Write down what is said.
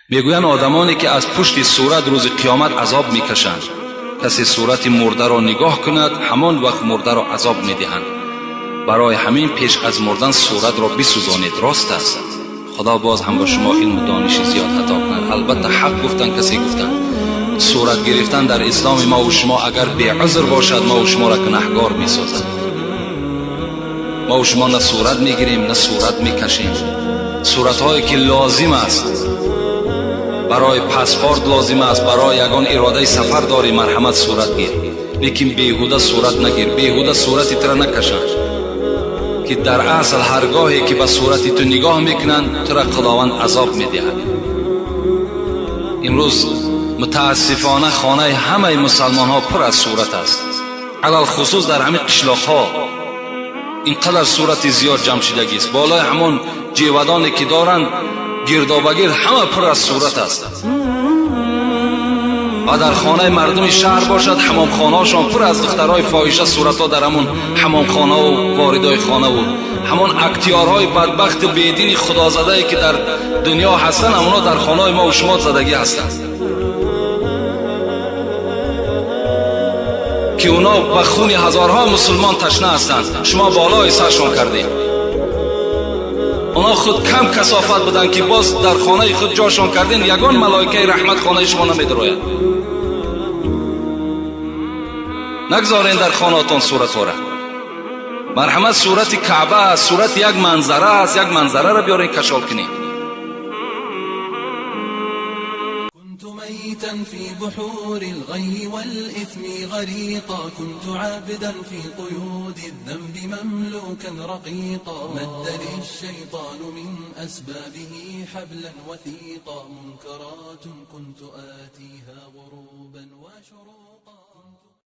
میگویند آدمانی که از پشت صورت روز قیامت عذاب میکشند، کسی صورت مرده را نگاه کند همان وقت مرده را عذاب میدهند. برای همین پیش از مردن صورت را بسوزانید. راست است. خدا باز هم به شما علم و دانش زیاد عطا کند. البته حق گفتن کسی گفتن. صورت گرفتن در اسلام ما و شما اگر بی عذر باشد ما و شما را گناهگار میسازد. ما و شما نه صورت میگیریم نه صورت میکشیم. صورت هایی که لازم است برای پاسپورت، لازم است برای یگان اراده سفر داری، مرحمت صورت گیر، لیکن بیهوده صورت نگیر، بیهوده صورتی تر نکشن که در اصل هرگاهی که به صورتی تو نگاه میکنن تو را خداوند عذاب میدهد. امروز متاسفانه خانه همه مسلمان ها پر از صورت است، علل خصوص در همین قشلاق ها اینقدر صورت زیاد جمع شدگی است. بالای همون جیودانی که دارند گردابگیر همه پر از صورت است. و در خانه مردم شهر باشد حمام خانه هاشان پر از دخترهای فاحشه صورت ها در همون حمام خانه و واردای خانه و همون اکتیارهای بدبخت بیدین خدا زده که در دنیا هستن، همونا در خانه ما و شما زدگی هستند که اونا به خون هزارها مسلمان تشنه هستند. شما بالای سرشان کردید. اونا خود کم کثافت بودن که باز در خانه خود جاشان کردین. یگان ملائکه رحمت خانه شما نمیدراید. نگذارین در خانهاتون صورت ها را. مرحمت صورت کعبه است، صورت یک منظره است، یک منظره را بیارین کشال کنین. ميتا في بحور الغي والإثم غريقا، كنت عابدا في قيود الذنب مملوكا رقيقا، مدني الشيطان من أسبابه حبلا وثيقا، منكرات كنت آتيها غروبا وشروقا.